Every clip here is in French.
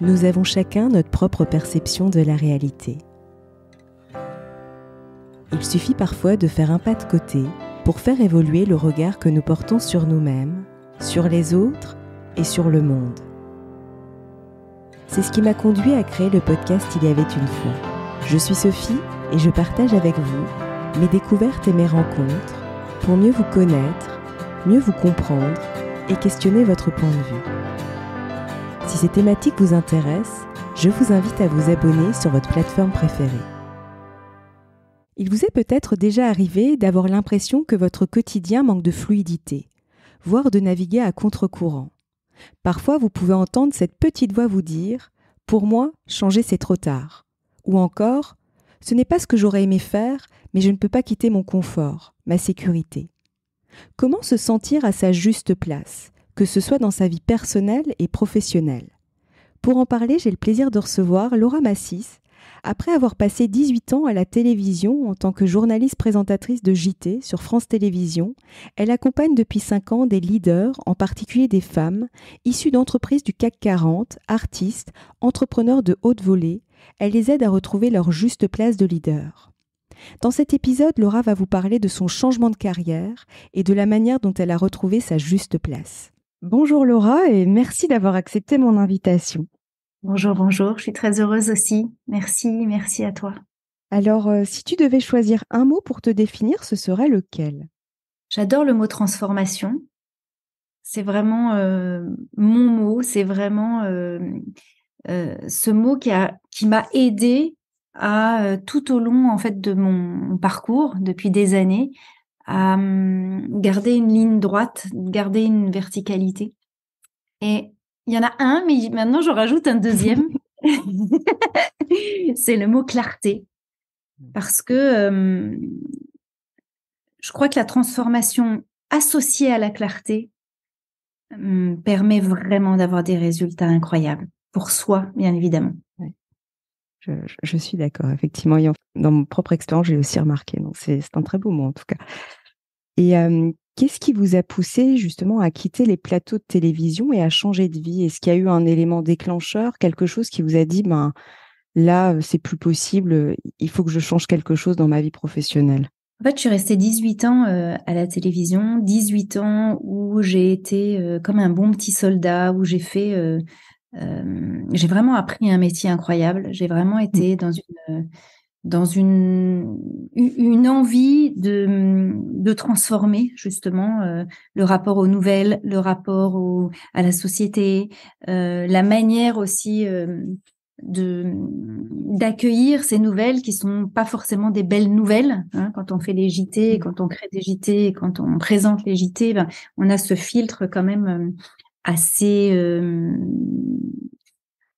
Nous avons chacun notre propre perception de la réalité. Il suffit parfois de faire un pas de côté pour faire évoluer le regard que nous portons sur nous-mêmes, sur les autres et sur le monde. C'est ce qui m'a conduit à créer le podcast Il y avait une fois. Je suis Sophie et je partage avec vous mes découvertes et mes rencontres pour mieux vous connaître, mieux vous comprendre et questionner votre point de vue. Si ces thématiques vous intéressent, je vous invite à vous abonner sur votre plateforme préférée. Il vous est peut-être déjà arrivé d'avoir l'impression que votre quotidien manque de fluidité, voire de naviguer à contre-courant. Parfois, vous pouvez entendre cette petite voix vous dire « Pour moi, changer c'est trop tard » ou encore « Ce n'est pas ce que j'aurais aimé faire, mais je ne peux pas quitter mon confort, ma sécurité ». Comment se sentir à sa juste place, que ce soit dans sa vie personnelle et professionnelle? Pour en parler, j'ai le plaisir de recevoir Laura Massis. Après avoir passé 18 ans à la télévision en tant que journaliste présentatrice de JT sur France Télévisions, elle accompagne depuis 5 ans des leaders, en particulier des femmes, issues d'entreprises du CAC 40, artistes, entrepreneurs de haute volée. Elle les aide à retrouver leur juste place de leader. Dans cet épisode, Laura va vous parler de son changement de carrière et de la manière dont elle a retrouvé sa juste place. Bonjour Laura et merci d'avoir accepté mon invitation. Bonjour, je suis très heureuse aussi. Merci à toi. Alors, si tu devais choisir un mot pour te définir, ce serait lequel? J'adore le mot transformation. C'est vraiment mon mot, c'est vraiment ce mot qui m'a aidée à tout au long en fait de mon parcours depuis des années à garder une ligne droite, garder une verticalité. Et il y en a un, mais maintenant j'en rajoute un deuxième. C'est le mot clarté. Parce que je crois que la transformation associée à la clarté permet vraiment d'avoir des résultats incroyables. Pour soi, bien évidemment. Ouais. Je suis d'accord, effectivement. Dans mon propre expérience, j'ai aussi remarqué. Donc c'est un très beau mot, en tout cas. Et qu'est-ce qui vous a poussé justement à quitter les plateaux de télévision et à changer de vie? Est-ce qu'il y a eu un élément déclencheur, quelque chose qui vous a dit, là, c'est plus possible, il faut que je change quelque chose dans ma vie professionnelle? En fait, je suis restée 18 ans à la télévision, 18 ans où j'ai été comme un bon petit soldat, où j'ai vraiment appris un métier incroyable. J'ai vraiment été dans une envie de transformer justement le rapport aux nouvelles, le rapport à la société, la manière aussi d'accueillir ces nouvelles qui sont pas forcément des belles nouvelles, hein. Quand on fait les JT, quand on crée des JT, quand on présente les JT, on a ce filtre quand même assez,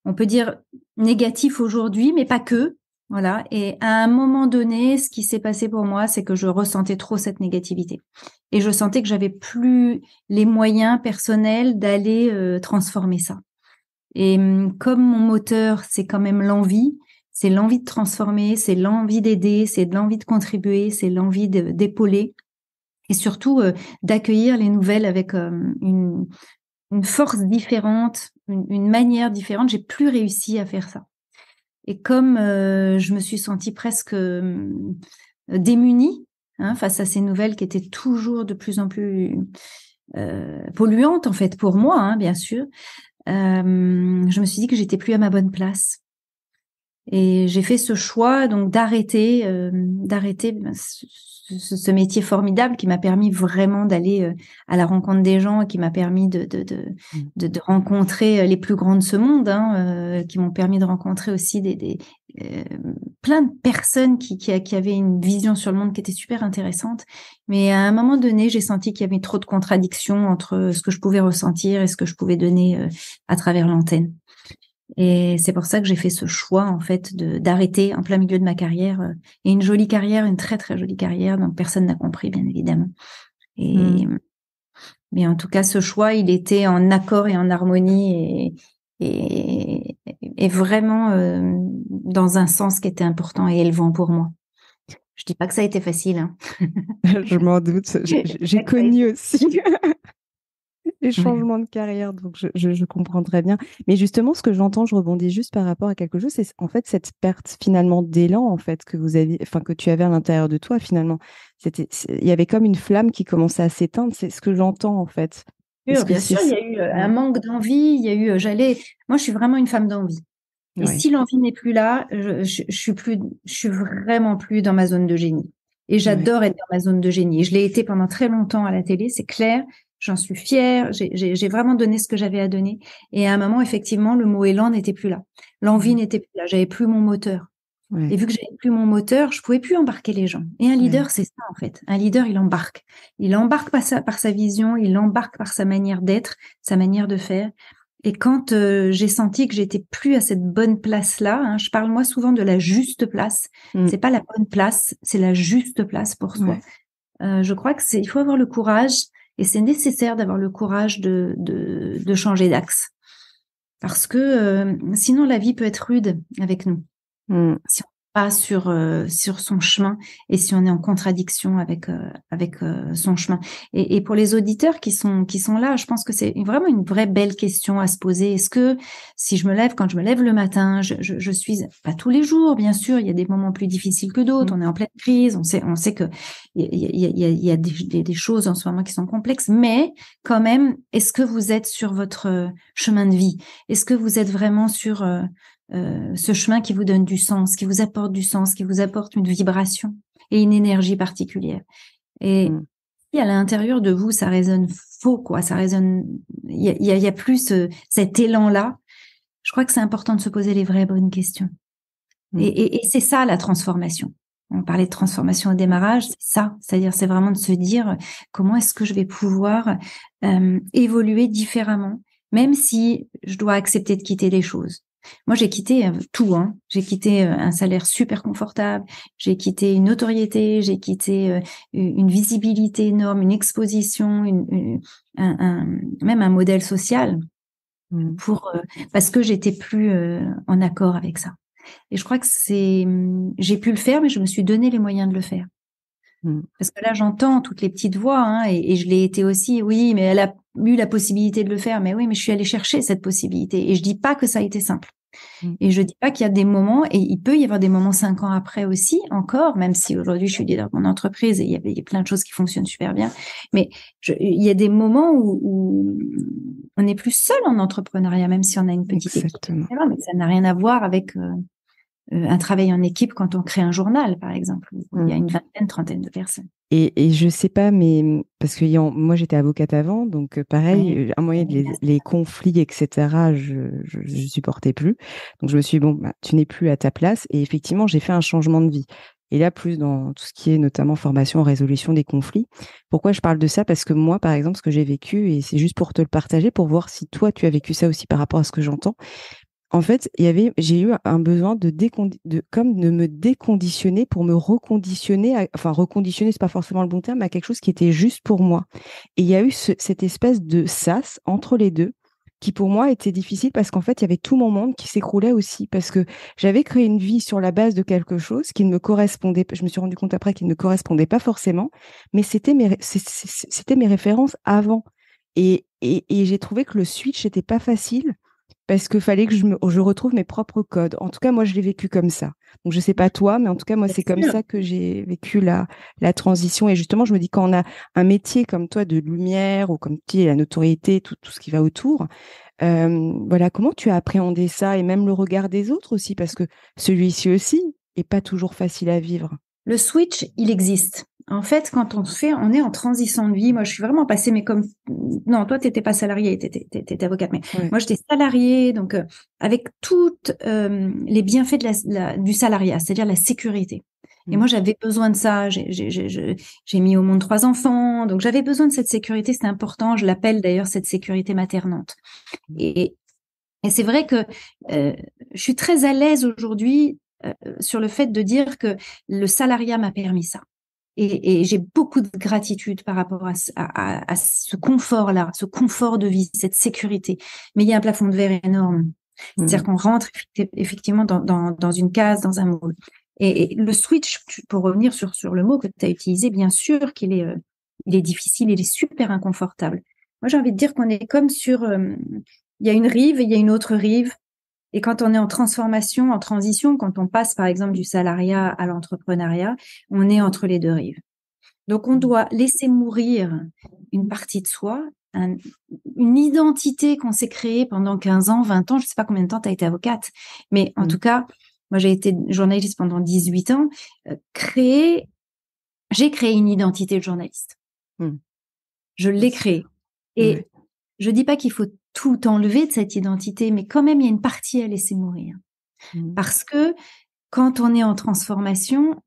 on peut dire négatif aujourd'hui, mais pas que. Voilà. Et à un moment donné, ce qui s'est passé pour moi, c'est que je ressentais trop cette négativité. Et je sentais que j'avais plus les moyens personnels d'aller transformer ça. Et comme mon moteur, c'est quand même l'envie, c'est l'envie de transformer, c'est l'envie d'aider, c'est l'envie de contribuer, c'est l'envie d'épauler. Et surtout d'accueillir les nouvelles avec une force différente, une manière différente. J'ai plus réussi à faire ça. Et comme je me suis sentie presque démunie face à ces nouvelles qui étaient toujours de plus en plus polluantes en fait pour moi, bien sûr, je me suis dit que j'étais plus à ma bonne place. Et j'ai fait ce choix donc d'arrêter ce métier formidable qui m'a permis vraiment d'aller à la rencontre des gens et qui m'a permis de rencontrer les plus grands de ce monde, qui m'ont permis de rencontrer aussi plein de personnes qui avaient une vision sur le monde qui était super intéressante. Mais à un moment donné, j'ai senti qu'il y avait trop de contradictions entre ce que je pouvais ressentir et ce que je pouvais donner à travers l'antenne. Et c'est pour ça que j'ai fait ce choix, en fait, d'arrêter en plein milieu de ma carrière. Et une jolie carrière, une très, très jolie carrière. Donc, personne n'a compris, bien évidemment. Mais en tout cas, ce choix, il était en accord et en harmonie et vraiment dans un sens qui était important et élevant pour moi. Je dis pas que ça a été facile. Je m'en doute. J'ai connu aussi. les Ouais. changements de carrière, donc je comprends très bien. Mais justement, ce que j'entends, je rebondis juste par rapport à quelque chose, c'est en fait cette perte finalement d'élan en fait que vous avez, enfin que tu avais à l'intérieur de toi finalement. Il y avait comme une flamme qui commençait à s'éteindre. C'est ce que j'entends en fait. Est-ce que Bien c'est sûr, il y a eu un ouais, manque d'envie, il y a eu, moi, je suis vraiment une femme d'envie. Et ouais, si l'envie n'est plus là, je suis vraiment plus dans ma zone de génie. Et ouais, j'adore être dans ma zone de génie. Et je l'ai été pendant très longtemps à la télé, c'est clair. J'en suis fière. J'ai vraiment donné ce que j'avais à donner. Et à un moment, effectivement, le mot élan n'était plus là. L'envie ouais, n'était plus là. J'avais plus mon moteur. ouais, Et vu que j'avais plus mon moteur, je pouvais plus embarquer les gens. Et un ouais. leader, c'est ça, en fait. Un leader, il embarque. Il embarque par sa vision, il embarque par sa manière d'être, sa manière de faire. Et quand j'ai senti que j'étais plus à cette bonne place-là, hein, je parle moi souvent de la juste place. Mm, C'est pas la bonne place, c'est la juste place pour soi. ouais. Je crois que il faut avoir le courage, et c'est nécessaire d'avoir le courage de changer d'axe. Parce que sinon la vie peut être rude avec nous Mm, si on n'est pas sur son chemin et si on est en contradiction avec son chemin. Et pour les auditeurs qui sont là, je pense que c'est vraiment une vraie belle question à se poser. Est-ce que si quand je me lève le matin, je suis pas tous les jours, bien sûr, il y a des moments plus difficiles que d'autres. mm, On est en pleine crise, on sait que il y a des choses en ce moment qui sont complexes, mais quand même, est-ce que vous êtes sur votre chemin de vie? Est-ce que vous êtes vraiment sur ce chemin qui vous donne du sens, qui vous apporte du sens, qui vous apporte une vibration et une énergie particulière. Et mm. si à l'intérieur de vous, ça résonne faux, quoi, ça résonne, il y a plus cet élan-là, je crois que c'est important de se poser les vraies bonnes questions. Mm. Et c'est ça la transformation. On parlait de transformation au démarrage, c'est ça, c'est-à-dire c'est vraiment de se dire comment est-ce que je vais pouvoir évoluer différemment, même si je dois accepter de quitter des choses. Moi, j'ai quitté tout, hein. J'ai quitté un salaire super confortable, j'ai quitté une notoriété, j'ai quitté une visibilité énorme, une exposition, même un modèle social Mm. pour parce que j'étais plus en accord avec ça. Et je crois que j'ai pu le faire, mais je me suis donné les moyens de le faire. Mm. Parce que là, j'entends toutes les petites voix, hein, et je l'ai été aussi. Oui, mais elle a eu la possibilité de le faire. Mais oui, mais je suis allée chercher cette possibilité. Et je dis pas que ça a été simple. Mm. Et je dis pas qu'il y a des moments, et il peut y avoir des moments 5 ans après aussi, encore, même si aujourd'hui je suis leader de mon entreprise et il y a plein de choses qui fonctionnent super bien. Mais il y a des moments où on est plus seul en entrepreneuriat, même si on a une petite équipe. Exactement. Mais ça n'a rien à voir avec un travail en équipe quand on crée un journal, par exemple, où il y Mm. a une vingtaine, trentaine de personnes. Et je sais pas, mais parce que moi j'étais avocate avant, donc pareil, Ouais. un moyen de les conflits, etc., je supportais plus. Donc je me suis dit, bon, bah, tu n'es plus à ta place. Et effectivement, j'ai fait un changement de vie. Et là, plus dans tout ce qui est notamment formation, résolution des conflits. Pourquoi je parle de ça? Parce que moi, par exemple, ce que j'ai vécu, et c'est juste pour te le partager, pour voir si toi, tu as vécu ça aussi par rapport à ce que j'entends. En fait, j'ai eu un besoin comme de me déconditionner pour me reconditionner, enfin reconditionner, c'est pas forcément le bon terme, mais à quelque chose qui était juste pour moi. Et il y a eu cette espèce de sas entre les deux qui pour moi était difficile parce qu'en fait, il y avait tout mon monde qui s'écroulait aussi parce que j'avais créé une vie sur la base de quelque chose qui ne me correspondait pas. Je me suis rendu compte après qu'il ne me correspondait pas forcément, mais c'était mes références avant. Et j'ai trouvé que le switch n'était pas facile parce qu'il fallait que je retrouve mes propres codes. En tout cas, moi, je l'ai vécu comme ça. Donc, je sais pas toi, mais en tout cas, moi, Bien c'est comme sûr. ça que j'ai vécu la transition. Et justement, je me dis, quand on a un métier comme toi de lumière ou comme tu dis, la notoriété, tout ce qui va autour, voilà, comment tu as appréhendé ça et même le regard des autres aussi, parce que celui-ci aussi est pas toujours facile à vivre. Le switch, il existe. En fait, quand on est en transition de vie, moi, je suis vraiment passée, mais comme, non, toi, t'étais pas salariée, t'étais avocate, mais Ouais. moi, j'étais salariée, donc, avec toutes, les bienfaits du salariat, c'est-à-dire la sécurité. Et Mm. moi, j'avais besoin de ça. J'ai mis au monde 3 enfants, donc j'avais besoin de cette sécurité. C'était important. Je l'appelle d'ailleurs cette sécurité maternante. Et, et c'est vrai que je suis très à l'aise aujourd'hui sur le fait de dire que le salariat m'a permis ça. Et j'ai beaucoup de gratitude par rapport à ce confort-là, ce confort de vie, cette sécurité. Mais il y a un plafond de verre énorme. C'est-à-dire Mm. qu'on rentre effectivement dans une case, dans un moule. Et le switch, pour revenir sur le mot que tu as utilisé, bien sûr qu'il est, il est difficile, il est super inconfortable. Moi, j'ai envie de dire qu'on est comme sur, il y a une rive et il y a une autre rive. Et quand on est en transformation, en transition, quand on passe par exemple du salariat à l'entrepreneuriat, on est entre les deux rives. Donc, on doit laisser mourir une partie de soi, une identité qu'on s'est créée pendant 15 ans, 20 ans. Je ne sais pas combien de temps tu as été avocate, mais en tout cas, moi, j'ai été journaliste pendant 18 ans. J'ai créé une identité de journaliste. Je l'ai créée. Et je dis pas qu'il faut tout enlever de cette identité, mais quand même, il y a une partie à laisser mourir. Parce que quand on est en transformation,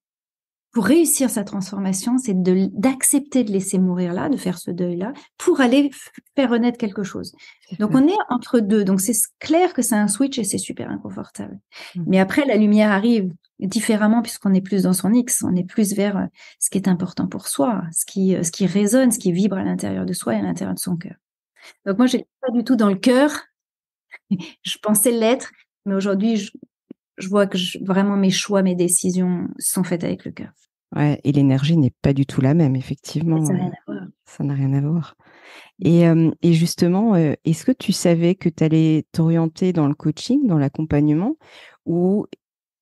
pour réussir sa transformation, c'est d'accepter de laisser mourir là, de faire ce deuil-là, pour aller faire renaître quelque chose. Donc, on est entre deux. Donc, c'est clair que c'est un switch et c'est super inconfortable. Mais après, la lumière arrive différemment puisqu'on est plus dans son X, on est plus vers ce qui est important pour soi, ce qui résonne, ce qui vibre à l'intérieur de soi et à l'intérieur de son cœur. Donc, moi, je n'étais pas du tout dans le cœur. Je pensais l'être, mais aujourd'hui, je vois que vraiment mes choix, mes décisions sont faites avec le cœur. Ouais, et l'énergie n'est pas du tout la même, effectivement. Ça n'a rien à voir. Ça n'a rien à voir. Et justement, est-ce que tu savais que tu allais t'orienter dans le coaching, dans l'accompagnement, ou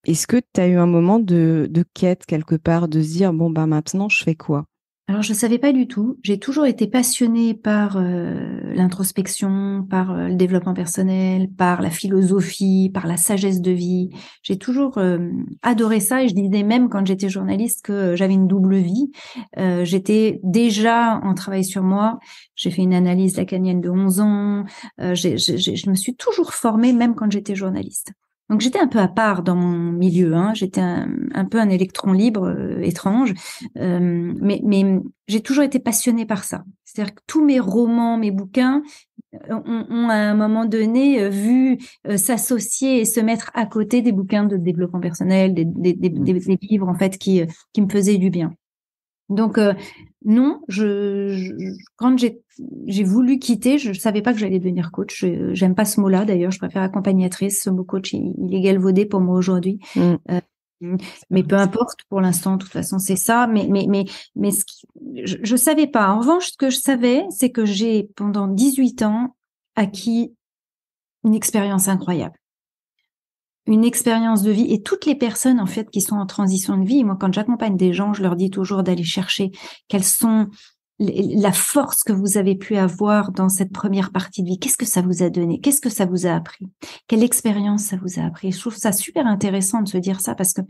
est-ce que tu as eu un moment de quête quelque part, de se dire, bon, ben maintenant, je fais quoi? Alors, je ne savais pas du tout. J'ai toujours été passionnée par l'introspection, par le développement personnel, par la philosophie, par la sagesse de vie. J'ai toujours adoré ça et je disais même quand j'étais journaliste que j'avais une double vie. J'étais déjà en travail sur moi. J'ai fait une analyse lacanienne de 11 ans. Je me suis toujours formée même quand j'étais journaliste. Donc, j'étais un peu à part dans mon milieu, hein. J'étais un peu un électron libre, étrange, mais j'ai toujours été passionnée par ça. C'est-à-dire que tous mes romans, mes bouquins ont à un moment donné vu s'associer et se mettre à côté des bouquins de développement personnel, des livres en fait qui me faisaient du bien. Donc non, quand j'ai voulu quitter, je savais pas que j'allais devenir coach. J'aime pas ce mot-là d'ailleurs, je préfère accompagnace. Ce mot coach, il est galvaudé pour moi aujourd'hui. Mais peu importe, pour l'instant, de toute façon, c'est ça. Mais je savais pas. En revanche, ce que je savais, c'est que j'ai pendant 18 ans acquis une expérience incroyable. Une expérience de vie et toutes les personnes en fait qui sont en transition de vie. Moi, quand j'accompagne des gens, je leur dis toujours d'aller chercher quelles sont la force que vous avez pu avoir dans cette première partie de vie. Qu'est-ce que ça vous a donné? Qu'est-ce que ça vous a appris? Quelle expérience ça vous a appris? Je trouve ça super intéressant de se dire ça parce que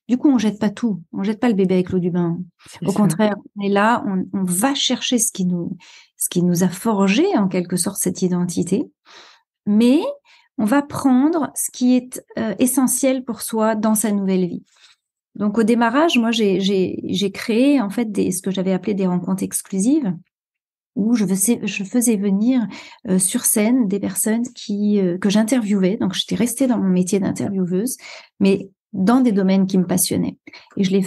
du coup, on jette pas tout. On jette pas le bébé avec l'eau du bain. Au contraire, on est là, on va chercher ce qui nous a forgé en quelque sorte cette identité. Mais on va prendre ce qui est essentiel pour soi dans sa nouvelle vie. Donc au démarrage, moi j'ai créé en fait ce que j'avais appelé des rencontres exclusives où je faisais venir sur scène des personnes que j'interviewais. Donc j'étais restée dans mon métier d'intervieweuse, mais dans des domaines qui me passionnaient. Et je les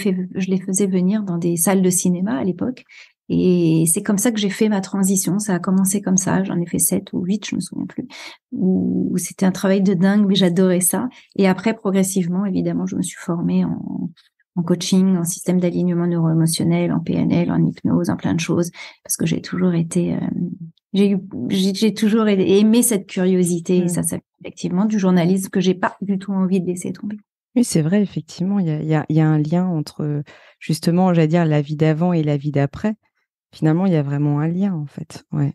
faisais venir dans des salles de cinéma à l'époque. Et c'est comme ça que j'ai fait ma transition. Ça a commencé comme ça. J'en ai fait 7 ou 8, je me souviens plus. Où c'était un travail de dingue, mais j'adorais ça. Et après, progressivement, évidemment, je me suis formée en coaching, en système d'alignement neuro-émotionnel, en PNL, en hypnose, en plein de choses. Parce que j'ai toujours été, j'ai toujours aimé cette curiosité. Et ça fait effectivement du journalisme que j'ai pas du tout envie de laisser tomber. Oui, c'est vrai, effectivement. Il y a un lien entre, justement, j'allais dire, la vie d'avant et la vie d'après. Finalement, il y a vraiment un lien, en fait. Ouais.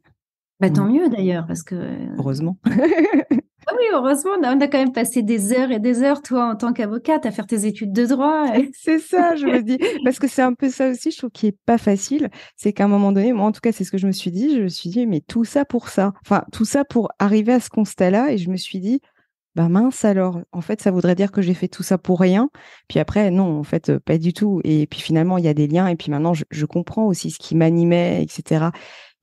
Bah, tant mieux, d'ailleurs, parce que... Heureusement. Ah oui, heureusement, on a quand même passé des heures et des heures, toi, en tant qu'avocate, à faire tes études de droit. C'est ça, je me dis. Parce que c'est un peu ça aussi, je trouve, qui est pas facile. C'est qu'à un moment donné, moi, en tout cas, c'est ce que je me suis dit. Je me suis dit, mais tout ça pour ça. Enfin, tout ça pour arriver à ce constat-là. Et je me suis dit, bah mince alors, en fait, ça voudrait dire que j'ai fait tout ça pour rien. Puis après, non, en fait, pas du tout. Et puis finalement, il y a des liens. Et puis maintenant, je comprends aussi ce qui m'animait, etc.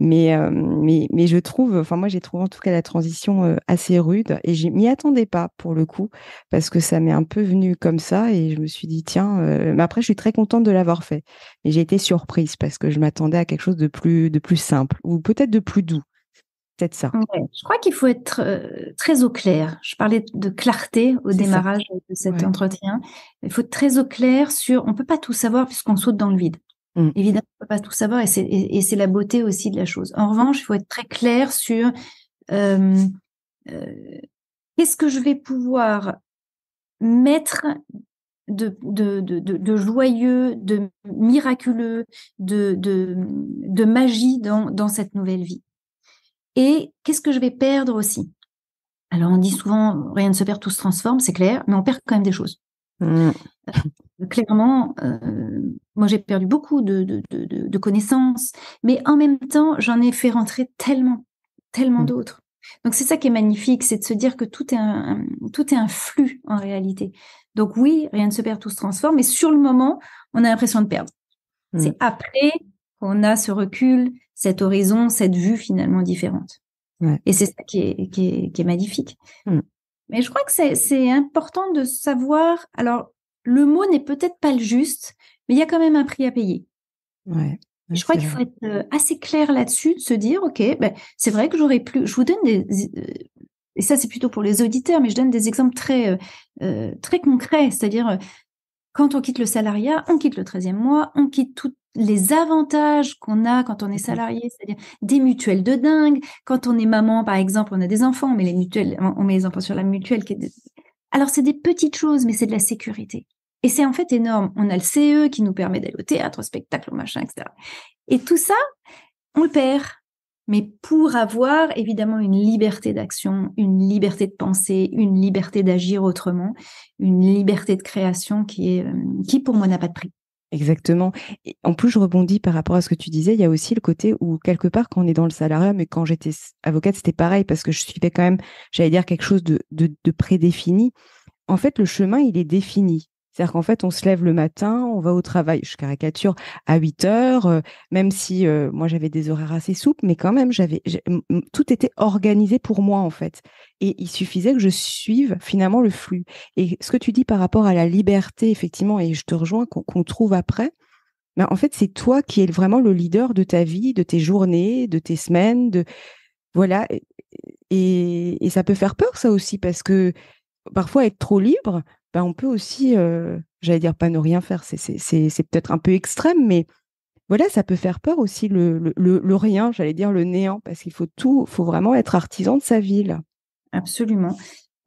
Mais je trouve, enfin moi, j'ai trouvé en tout cas la transition assez rude. Et je m'y attendais pas pour le coup, parce que ça m'est un peu venu comme ça. Et je me suis dit, tiens, mais après, je suis très contente de l'avoir fait. Mais j'ai été surprise parce que je m'attendais à quelque chose de plus simple ou peut-être de plus doux. Peut-être ça. Ouais, je crois qu'il faut être très au clair. Je parlais de clarté au démarrage de cet entretien. Il faut être très au clair sur... On peut pas tout savoir puisqu'on saute dans le vide. Évidemment, on ne peut pas tout savoir et c'est la beauté aussi de la chose. En revanche, il faut être très clair sur euh, qu'est-ce que je vais pouvoir mettre de joyeux, de miraculeux, de magie dans cette nouvelle vie. Et qu'est-ce que je vais perdre aussi? Alors, on dit souvent, rien ne se perd, tout se transforme, c'est clair, mais on perd quand même des choses. Clairement, moi, j'ai perdu beaucoup de connaissances, mais en même temps, j'en ai fait rentrer tellement d'autres. Donc, c'est ça qui est magnifique, c'est de se dire que tout est un flux en réalité. Donc oui, rien ne se perd, tout se transforme, mais sur le moment, on a l'impression de perdre. C'est après qu'on a ce recul, cet horizon, cette vue finalement différente. Ouais. Et c'est ça qui est magnifique. Mais je crois que c'est important de savoir. Alors, le mot n'est peut-être pas le juste, mais il y a quand même un prix à payer. Ouais. Je crois qu'il faut être assez clair là-dessus, de se dire, OK, c'est vrai que j'aurais plus. Je vous donne et ça c'est plutôt pour les auditeurs, mais je donne des exemples très concrets, c'est-à-dire quand on quitte le salariat, on quitte le 13e mois, on quitte tous les avantages qu'on a quand on est salarié, c'est-à-dire des mutuelles de dingue. Quand on est maman, par exemple, on a des enfants, on met les enfants sur la mutuelle. Alors, c'est des petites choses, mais c'est de la sécurité. Et c'est en fait énorme. On a le CE qui nous permet d'aller au théâtre, au spectacle, au machin, etc. Et tout ça, on le perd. Mais pour avoir évidemment une liberté d'action, une liberté de penser, une liberté d'agir autrement, une liberté de création qui pour moi n'a pas de prix. Exactement. Et en plus, je rebondis par rapport à ce que tu disais. Il y a aussi le côté où, quelque part, quand on est dans le salariat, mais quand j'étais avocate, c'était pareil parce que je suivais quand même, j'allais dire, quelque chose de prédéfini. En fait, le chemin, il est défini. C'est-à-dire qu'en fait, on se lève le matin, on va au travail, je caricature, à 8 heures, même si moi, j'avais des horaires assez souples, mais quand même, tout était organisé pour moi, en fait. Et il suffisait que je suive finalement le flux. Et ce que tu dis par rapport à la liberté, effectivement, et je te rejoins, qu'on trouve après, ben, en fait, c'est toi qui es vraiment le leader de ta vie, de tes journées, de tes semaines, voilà. Et ça peut faire peur, ça aussi, parce que parfois être trop libre, ben on peut aussi, j'allais dire pas ne rien faire, c'est peut-être un peu extrême, mais voilà, ça peut faire peur aussi le rien, j'allais dire le néant, parce faut vraiment être artisan de sa vie, là. Absolument.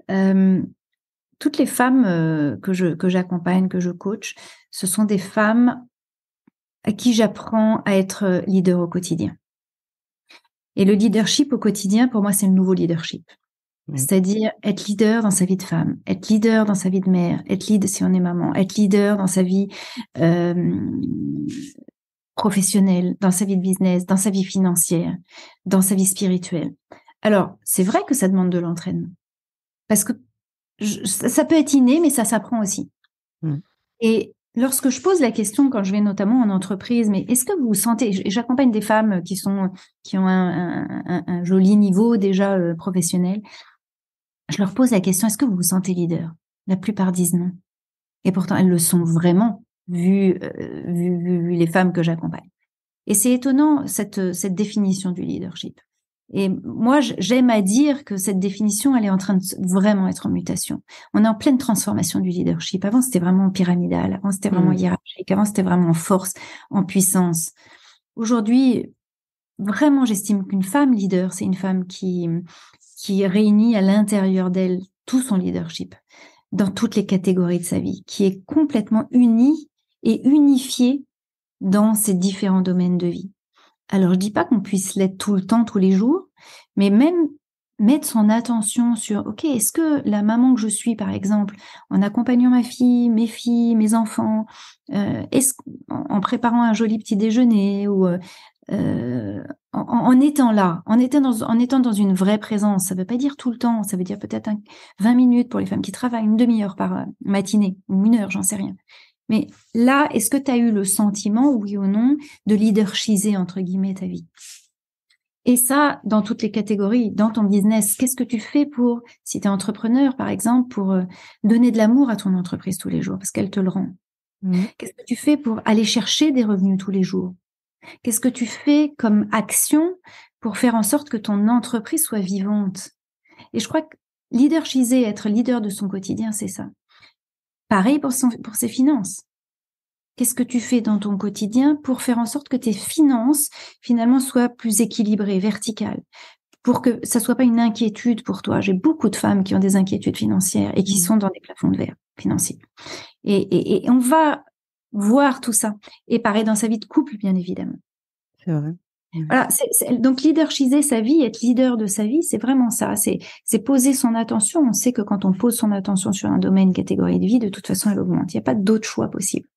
Toutes les femmes que j'accompagne, que je coach, ce sont des femmes à qui j'apprends à être leader au quotidien. Et le leadership au quotidien, pour moi, c'est le nouveau leadership. C'est-à-dire être leader dans sa vie de femme, être leader dans sa vie de mère, être leader si on est maman, être leader dans sa vie professionnelle, dans sa vie de business, dans sa vie financière, dans sa vie spirituelle. Alors, c'est vrai que ça demande de l'entraînement. Parce que ça peut être inné, mais ça s'apprend aussi. Et lorsque je pose la question, quand je vais notamment en entreprise, mais est-ce que vous vous sentez, j'accompagne des femmes qui ont un joli niveau déjà professionnel, je leur pose la question, est-ce que vous vous sentez leader? La plupart disent non. Et pourtant, elles le sont vraiment, vu les femmes que j'accompagne. Et c'est étonnant, cette définition du leadership. Et moi, j'aime à dire que cette définition, elle est en train de vraiment être en mutation. On est en pleine transformation du leadership. Avant, c'était vraiment pyramidal. Avant, c'était vraiment hiérarchique. Avant, c'était vraiment en force, en puissance. Aujourd'hui, vraiment, j'estime qu'une femme leader, c'est une femme qui réunit à l'intérieur d'elle tout son leadership dans toutes les catégories de sa vie, qui est complètement unie et unifiée dans ces différents domaines de vie. Alors, je dis pas qu'on puisse l'être tout le temps, tous les jours, mais même mettre son attention sur, OK, est-ce que la maman que je suis, par exemple, en accompagnant ma fille, mes enfants, en préparant un joli petit déjeuner ou en étant là, en étant dans une vraie présence, ça veut pas dire tout le temps, ça veut dire peut-être 20 minutes pour les femmes qui travaillent, une demi-heure par matinée, ou 1 heure, j'en sais rien. Mais là, est-ce que tu as eu le sentiment, oui ou non, de leadershiser, entre guillemets, ta vie? Et ça, dans toutes les catégories, dans ton business, qu'est-ce que tu fais pour, si tu es entrepreneur, par exemple, pour donner de l'amour à ton entreprise tous les jours, parce qu'elle te le rend? Qu'est-ce que tu fais pour aller chercher des revenus tous les jours? Qu'est-ce que tu fais comme action pour faire en sorte que ton entreprise soit vivante? Et je crois que leadershiser, être leader de son quotidien, c'est ça. Pareil pour ses finances. qu'est-ce que tu fais dans ton quotidien pour faire en sorte que tes finances, finalement, soient plus équilibrées, verticales, pour que ça soit pas une inquiétude pour toi. J'ai beaucoup de femmes qui ont des inquiétudes financières et qui sont dans des plafonds de verre financiers. Et on va voir tout ça. Et pareil dans sa vie de couple, bien évidemment. C'est vrai. Voilà, donc leadershiser sa vie, être leader de sa vie, c'est vraiment ça. C'est poser son attention. On sait que quand on pose son attention sur un domaine, une catégorie de vie, de toute façon, elle augmente. Il n'y a pas d'autre choix possible.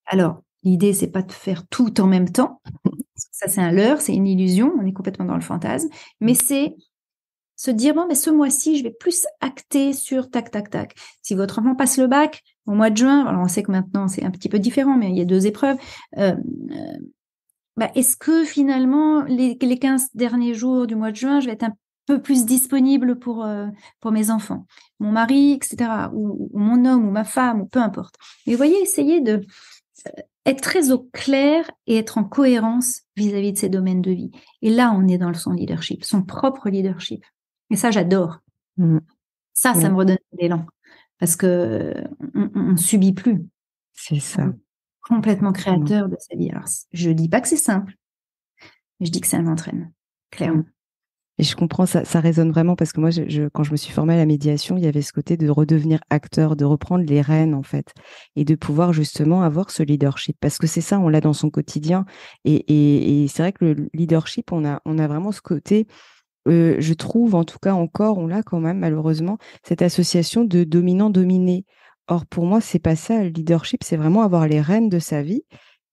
Alors, l'idée, c'est pas de faire tout en même temps. Ça, c'est un leurre, c'est une illusion. On est complètement dans le fantasme. Mais c'est se dire, bon, mais ce mois-ci, je vais plus acter sur tac, tac, tac. Si votre enfant passe le bac au mois de juin, alors on sait que maintenant, c'est un petit peu différent, mais il y a 2 épreuves. Est-ce que finalement, les 15 derniers jours du mois de juin, je vais être un peu plus disponible pour mes enfants, mon mari, etc., ou mon homme, ou ma femme, ou peu importe. Mais vous voyez, essayez de être très au clair et être en cohérence vis-à-vis de ces domaines de vie. Et là, on est dans son leadership, son propre leadership. Et ça, j'adore. Ça me redonne de l'élan. Parce que on subit plus. C'est ça. Complètement créateur de sa vie. Alors, je dis pas que c'est simple, mais je dis que ça m'entraîne, clairement. Et je comprends, ça résonne vraiment parce que moi, quand je me suis formée à la médiation, il y avait ce côté de redevenir acteur, de reprendre les rênes, en fait, et de pouvoir justement avoir ce leadership. Parce que c'est ça, on l'a dans son quotidien. Et c'est vrai que le leadership, on a vraiment ce côté, je trouve, en tout cas encore, on l'a quand même, malheureusement, cette association de dominant-dominé. Or, pour moi, c'est pas ça, le leadership, c'est vraiment avoir les rênes de sa vie.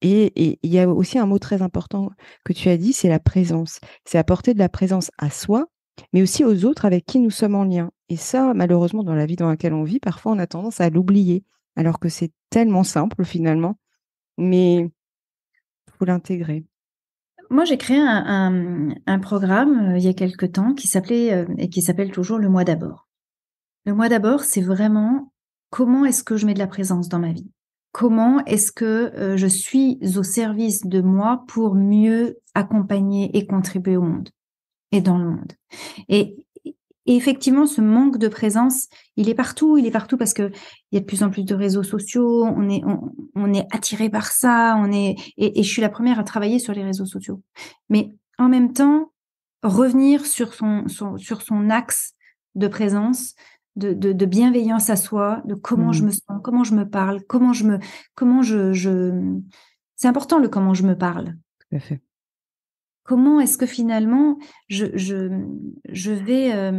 Et il y a aussi un mot très important que tu as dit, c'est la présence. C'est apporter de la présence à soi, mais aussi aux autres avec qui nous sommes en lien. Et ça, malheureusement, dans la vie dans laquelle on vit, parfois on a tendance à l'oublier, alors que c'est tellement simple finalement, mais il faut l'intégrer. Moi, j'ai créé un programme il y a quelque temps qui s'appelait et qui s'appelle toujours le mois d'abord. Le mois d'abord, c'est vraiment comment est-ce que je mets de la présence dans ma vie? Comment est-ce que je suis au service de moi pour mieux accompagner et contribuer au monde et dans le monde? Et effectivement, ce manque de présence, il est partout parce que il y a de plus en plus de réseaux sociaux, on est attiré par ça, et je suis la première à travailler sur les réseaux sociaux. Mais en même temps, revenir sur son axe de présence, de bienveillance à soi, de comment je me sens, comment je me parle, c'est important le comment je me parle. Tout à fait. Comment est-ce que finalement je vais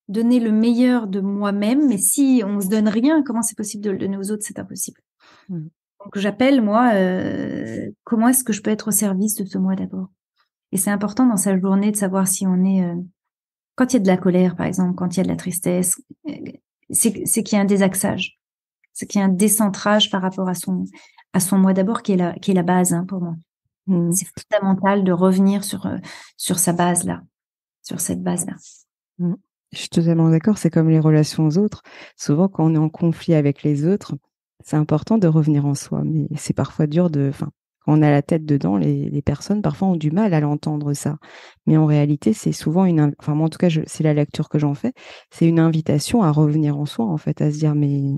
donner le meilleur de moi-même, mais si on se donne rien, comment c'est possible de le donner aux autres? C'est impossible. Donc j'appelle moi comment est-ce que je peux être au service de ce moi d'abord? Et c'est important dans sa journée de savoir si on est quand il y a de la colère, par exemple, quand il y a de la tristesse, c'est qu'il y a un désaxage, c'est qu'il y a un décentrage par rapport à son moi d'abord qui est la base pour moi. C'est fondamental de revenir sur sa base-là, sur cette base-là. Je suis totalement d'accord, c'est comme les relations aux autres. Souvent, quand on est en conflit avec les autres, c'est important de revenir en soi, mais c'est parfois dur quand on a la tête dedans, les personnes parfois ont du mal à l'entendre ça. Mais en réalité, c'est souvent moi en tout cas, c'est la lecture que j'en fais, c'est une invitation à revenir en soi, en fait, à se dire, mais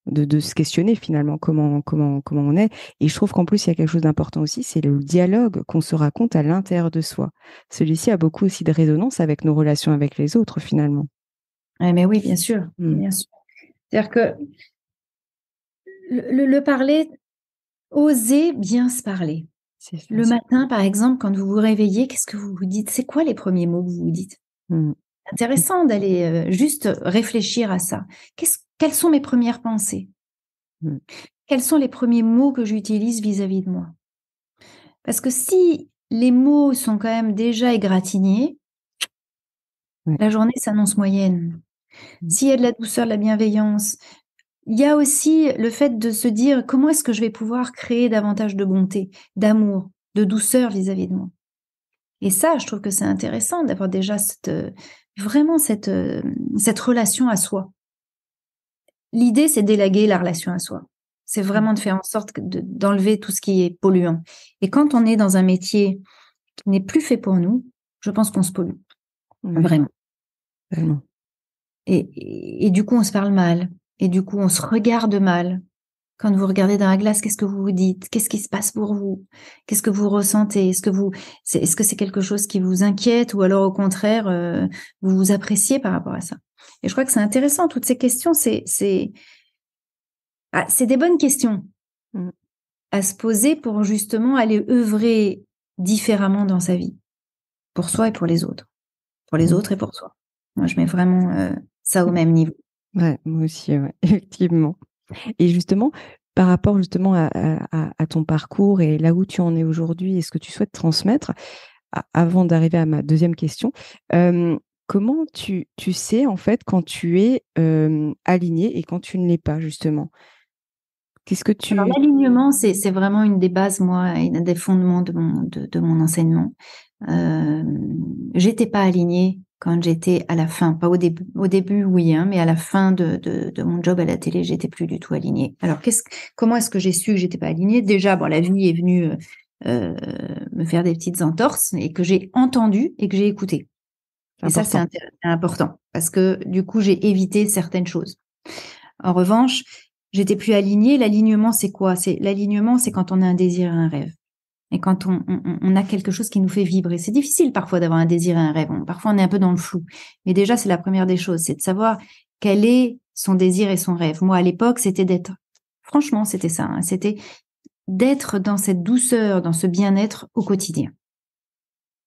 de se questionner finalement comment on est. Et je trouve qu'en plus, il y a quelque chose d'important aussi, c'est le dialogue qu'on se raconte à l'intérieur de soi. Celui-ci a beaucoup aussi de résonance avec nos relations avec les autres, finalement. Mais oui, bien sûr. Bien sûr. C'est-à-dire que le parler, oser bien se parler. Le matin, par exemple, quand vous vous réveillez, qu'est-ce que vous vous dites? C'est quoi les premiers mots que vous vous dites? Intéressant d'aller juste réfléchir à ça. Quelles sont mes premières pensées? Quels sont les premiers mots que j'utilise vis-à-vis de moi? Parce que si les mots sont quand même déjà égratignés, la journée s'annonce moyenne. S'il y a de la douceur, de la bienveillance, il y a aussi le fait de se dire comment est-ce que je vais pouvoir créer davantage de bonté, d'amour, de douceur vis-à-vis de moi. Et ça, je trouve que c'est intéressant d'avoir déjà cette relation à soi. L'idée, c'est d'élaguer la relation à soi. C'est vraiment de faire en sorte d'enlever tout ce qui est polluant. Et quand on est dans un métier qui n'est plus fait pour nous, je pense qu'on se pollue. Vraiment. Et du coup, on se parle mal. Et du coup, on se regarde mal. Quand vous regardez dans la glace, qu'est-ce que vous vous dites? Qu'est-ce qui se passe pour vous? Qu'est-ce que vous ressentez? Est-ce que c'est quelque chose qui vous inquiète ou alors au contraire, vous vous appréciez par rapport à ça? Et je crois que c'est intéressant, toutes ces questions, c'est des bonnes questions à se poser pour justement aller œuvrer différemment dans sa vie, pour soi et pour les autres. Pour les autres et pour soi. Moi, je mets vraiment ça au même niveau. Ouais, moi aussi, ouais, effectivement. Et justement, par rapport justement à ton parcours et là où tu en es aujourd'hui et ce que tu souhaites transmettre, avant d'arriver à ma deuxième question, comment tu sais en fait quand tu es aligné et quand tu ne l'es pas justement? Qu'est-ce que tu... Alors, l'alignement, c'est vraiment une des bases, moi, un des fondements de mon enseignement. J'étais pas alignée quand j'étais à la fin, pas au début, oui, hein, mais à la fin de mon job à la télé, j'étais plus du tout alignée. Alors, comment est-ce que j'ai su que j'étais pas alignée? Déjà, bon, la vie est venue me faire des petites entorses et que j'ai entendu et que j'ai écouté. Et ça, c'est important parce que du coup, j'ai évité certaines choses. En revanche, j'étais plus alignée. L'alignement, c'est quoi? L'alignement, c'est quand on a un désir et un rêve. Et quand on a quelque chose qui nous fait vibrer. C'est difficile parfois d'avoir un désir et un rêve. Parfois, on est un peu dans le flou. Mais déjà, c'est la première des choses. C'est de savoir quel est son désir et son rêve. Moi, à l'époque, c'était franchement, c'était ça. Hein, c'était d'être dans cette douceur, dans ce bien-être au quotidien.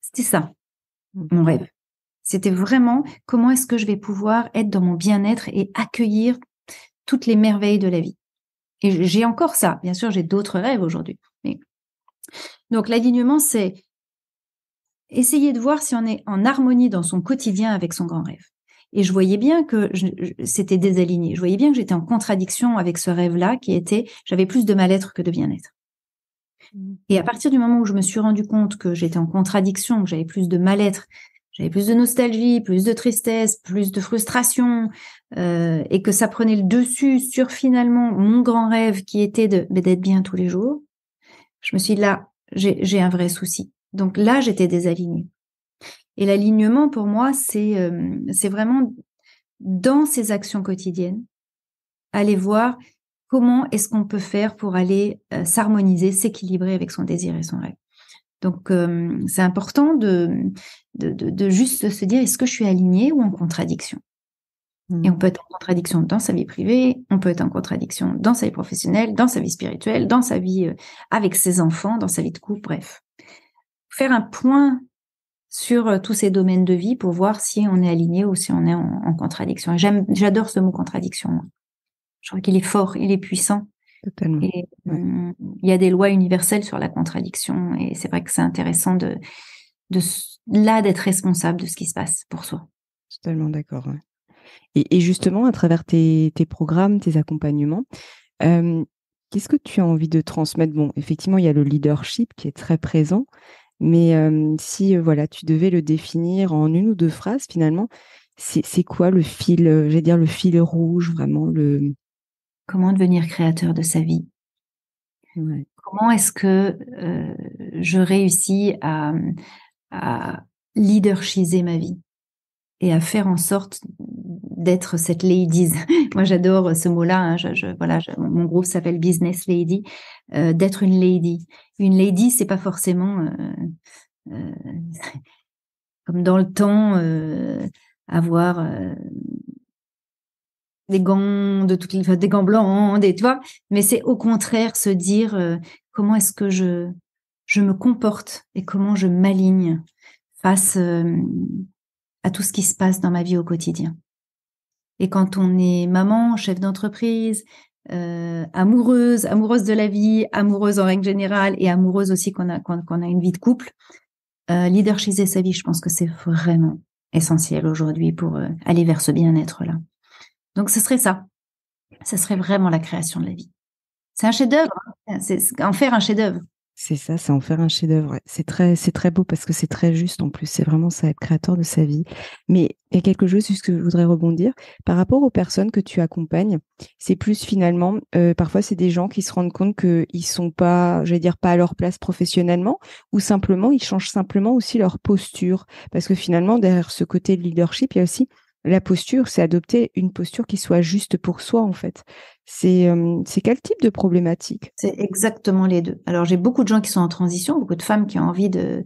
C'était ça, mon rêve. C'était vraiment comment est-ce que je vais pouvoir être dans mon bien-être et accueillir toutes les merveilles de la vie. Et j'ai encore ça. Bien sûr, j'ai d'autres rêves aujourd'hui. Donc, l'alignement, c'est essayer de voir si on est en harmonie dans son quotidien avec son grand rêve. Et je voyais bien que c'était désaligné. Je voyais bien que j'étais en contradiction avec ce rêve-là j'avais plus de mal-être que de bien-être. Et à partir du moment où je me suis rendu compte que j'étais en contradiction, que j'avais plus de mal-être, j'avais plus de nostalgie, plus de tristesse, plus de frustration, et que ça prenait le dessus sur finalement mon grand rêve qui était d'être bien tous les jours, je me suis dit là, j'ai un vrai souci. Donc là, j'étais désalignée. Et l'alignement, pour moi, c'est vraiment dans ses actions quotidiennes, aller voir comment est-ce qu'on peut faire pour aller s'harmoniser, s'équilibrer avec son désir et son rêve. Donc, c'est important de juste se dire, est-ce que je suis alignée ou en contradiction? Et on peut être en contradiction dans sa vie privée, on peut être en contradiction dans sa vie professionnelle, dans sa vie spirituelle, dans sa vie avec ses enfants, dans sa vie de couple, bref. Faire un point sur tous ces domaines de vie pour voir si on est aligné ou si on est en contradiction. Et j'adore ce mot contradiction. Moi. Je crois qu'il est fort, il est puissant. Totalement. Et il y a des lois universelles sur la contradiction et c'est vrai que c'est intéressant d'être responsable de ce qui se passe pour soi. Totalement d'accord. Ouais. Et justement, à travers tes programmes, tes accompagnements, qu'est-ce que tu as envie de transmettre? Bon, effectivement, il y a le leadership qui est très présent, mais si voilà, tu devais le définir en une ou deux phrases, finalement, c'est quoi le fil, j'allais dire le fil rouge, vraiment Comment devenir créateur de sa vie? Ouais. Comment est-ce que je réussis à leadershiser ma vie et à faire en sorte d'être cette ladies. Moi, j'adore ce mot-là. Hein. Voilà, mon groupe s'appelle Business Lady. D'être une lady. Une lady, c'est pas forcément comme dans le temps avoir des gants des gants blancs, tu vois. Mais c'est au contraire se dire comment est-ce que je me comporte et comment je m'aligne face à tout ce qui se passe dans ma vie au quotidien. Et quand on est maman, chef d'entreprise, amoureuse de la vie, amoureuse en règle générale et amoureuse aussi qu'on a une vie de couple, leadershiser sa vie, je pense que c'est vraiment essentiel aujourd'hui pour aller vers ce bien-être-là. Donc ce serait ça. Ce serait vraiment la création de la vie. C'est un chef-d'œuvre, hein. C'est en faire un chef-d'œuvre. C'est ça, c'est en faire un chef-d'œuvre. Ouais. C'est très beau parce que c'est très juste en plus. C'est vraiment ça, être créateur de sa vie. Mais il y a quelque chose juste que je voudrais rebondir. Par rapport aux personnes que tu accompagnes, c'est plus finalement, parfois c'est des gens qui se rendent compte qu'ils sont pas, j'allais dire, pas à leur place professionnellement, ou simplement, ils changent simplement aussi leur posture. Parce que finalement, derrière ce côté de leadership, il y a aussi la posture, c'est adopter une posture qui soit juste pour soi, en fait. C'est quel type de problématique? C'est exactement les deux. Alors, j'ai beaucoup de gens qui sont en transition, beaucoup de femmes qui ont envie de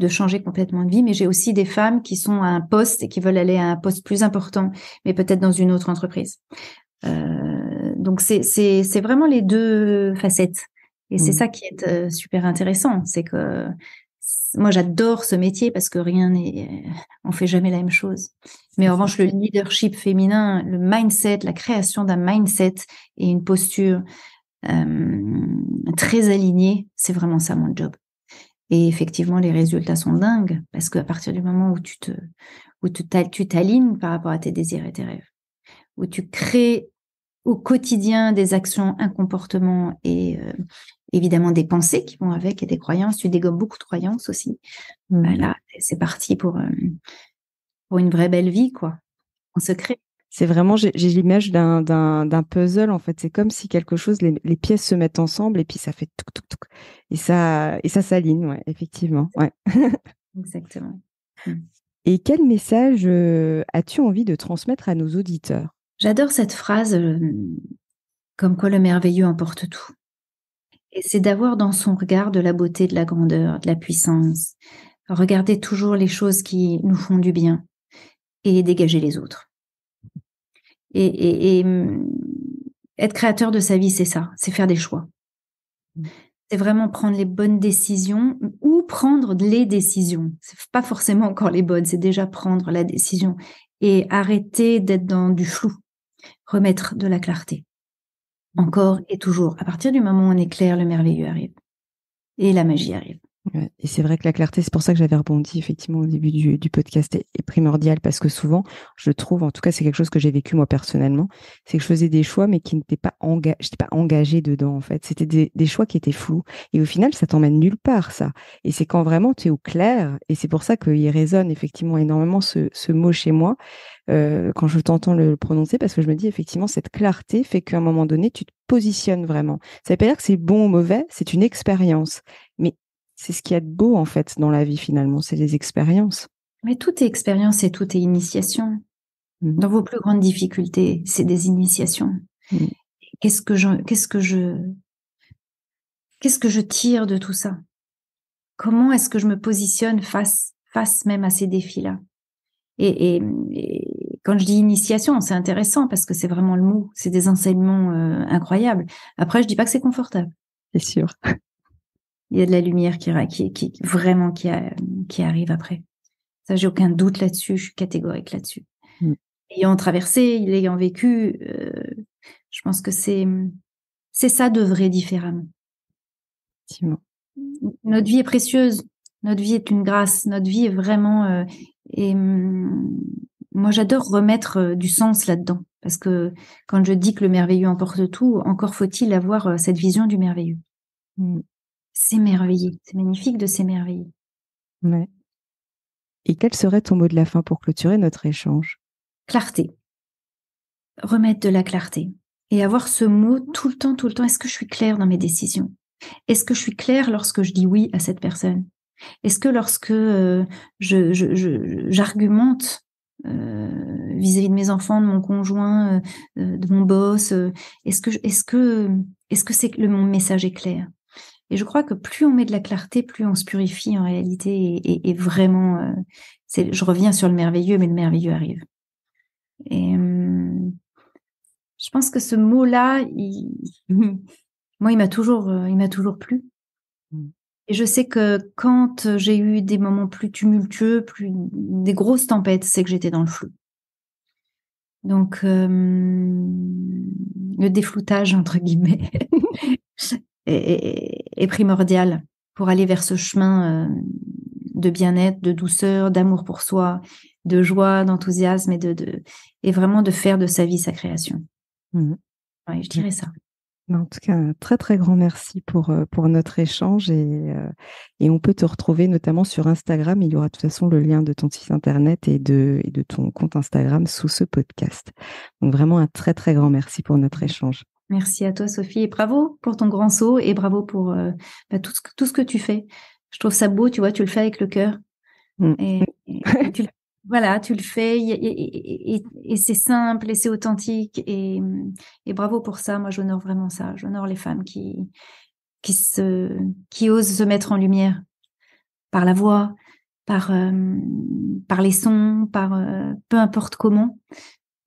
changer complètement de vie, mais j'ai aussi des femmes qui sont à un poste et qui veulent aller à un poste plus important, mais peut-être dans une autre entreprise. Donc, c'est vraiment les deux facettes. Et c'est ça qui est super intéressant. C'est que moi, j'adore ce métier parce que on fait jamais la même chose. Mais en revanche, le leadership féminin, le mindset, la création d'un mindset et une posture très alignée, c'est vraiment ça mon job. Et effectivement, les résultats sont dingues parce qu'à partir du moment où tu t'alignes par rapport à tes désirs et tes rêves, où tu crées au quotidien des actions, un comportement et évidemment des pensées qui vont avec et des croyances. Tu dégommes beaucoup de croyances aussi. Là, c'est parti pour une vraie belle vie, quoi, en secret. C'est vraiment, j'ai l'image d'un puzzle, en fait. C'est comme si quelque chose, les pièces se mettent ensemble et puis ça fait touc, touc, touc. Et ça s'aligne, ouais, effectivement. Ouais. Exactement. Et quel message as-tu envie de transmettre à nos auditeurs? J'adore cette phrase comme quoi le merveilleux emporte tout. Et c'est d'avoir dans son regard de la beauté, de la grandeur, de la puissance. Regarder toujours les choses qui nous font du bien et dégager les autres. Et être créateur de sa vie, c'est ça, c'est faire des choix. C'est vraiment prendre les bonnes décisions ou prendre les décisions. C'est pas forcément encore les bonnes, c'est déjà prendre la décision et arrêter d'être dans du flou. Remettre de la clarté. Encore et toujours. À partir du moment où on est clair, le merveilleux arrive. Et la magie arrive. Ouais, et c'est vrai que la clarté, c'est pour ça que j'avais rebondi effectivement au début du podcast, est primordial parce que souvent, je trouve, en tout cas, c'est quelque chose que j'ai vécu moi personnellement, c'est que je faisais des choix mais qui n'étaient pas j'étais pas engagée dedans en fait. C'était des choix qui étaient flous et au final, ça t'emmène nulle part ça. Et c'est quand vraiment tu es au clair et c'est pour ça qu'il résonne effectivement énormément ce mot chez moi quand je t'entends le prononcer parce que je me dis effectivement cette clarté fait qu'à un moment donné, tu te positionnes vraiment. Ça veut pas dire que c'est bon ou mauvais, c'est une expérience, mais c'est ce qu'il y a de beau, en fait, dans la vie, finalement. C'est les expériences. Mais tout est expérience et tout est initiation. Dans vos plus grandes difficultés, c'est des initiations. Qu'est-ce que je tire de tout ça? Comment est-ce que je me positionne face même à ces défis-là? Et quand je dis initiation, c'est intéressant parce que c'est vraiment le mot. C'est des enseignements incroyables. Après, je dis pas que c'est confortable. C'est sûr. Il y a de la lumière qui arrive après. Ça, j'ai aucun doute là-dessus. Je suis catégorique là-dessus. Ayant traversé, l'ayant vécu, je pense que c'est ça d'œuvrer différemment. Effectivement. Notre vie est précieuse. Notre vie est une grâce. Notre vie est vraiment. Moi, j'adore remettre du sens là-dedans parce que quand je dis que le merveilleux emporte tout, encore faut-il avoir cette vision du merveilleux. S'émerveiller. C'est magnifique de s'émerveiller. Ouais. Et quel serait ton mot de la fin pour clôturer notre échange? Clarté. Remettre de la clarté. Et avoir ce mot tout le temps. Est-ce que je suis claire dans mes décisions? Est-ce que je suis claire lorsque je dis oui à cette personne? Est-ce que lorsque j'argumente vis-à-vis de mes enfants, de mon conjoint, de mon boss, est-ce que mon message est clair? Et je crois que plus on met de la clarté, plus on se purifie en réalité et vraiment, je reviens sur le merveilleux, mais le merveilleux arrive. Et je pense que ce mot-là, moi, il m'a toujours plu. Et je sais que quand j'ai eu des moments plus tumultueux, des grosses tempêtes, c'est que j'étais dans le flou. Donc, le défloutage, entre guillemets, est primordial pour aller vers ce chemin de bien-être, de douceur, d'amour pour soi, de joie, d'enthousiasme et vraiment de faire de sa vie sa création. Ouais, je dirais ça. En tout cas, un très, très grand merci pour notre échange et on peut te retrouver notamment sur Instagram. Il y aura de toute façon le lien de ton site internet et de ton compte Instagram sous ce podcast. Donc vraiment un très, très grand merci pour notre échange. Merci à toi, Sophie, et bravo pour ton grand saut et bravo pour tout ce que tu fais. Je trouve ça beau, tu vois, tu le fais avec le cœur. Et tu voilà, tu le fais et c'est simple et c'est authentique et bravo pour ça. Moi, j'honore vraiment ça. J'honore les femmes qui osent se mettre en lumière par la voix, par les sons, peu importe comment.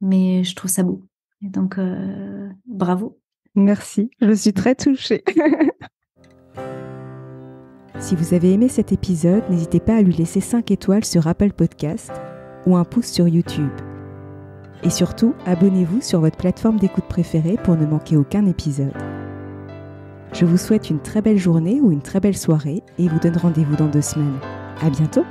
Mais je trouve ça beau. Et donc, bravo. Merci, je suis très touchée. Si vous avez aimé cet épisode, n'hésitez pas à lui laisser 5 étoiles sur Apple Podcast ou un pouce sur YouTube. Et surtout, abonnez-vous sur votre plateforme d'écoute préférée pour ne manquer aucun épisode. Je vous souhaite une très belle journée ou une très belle soirée et vous donne rendez-vous dans 2 semaines. À bientôt!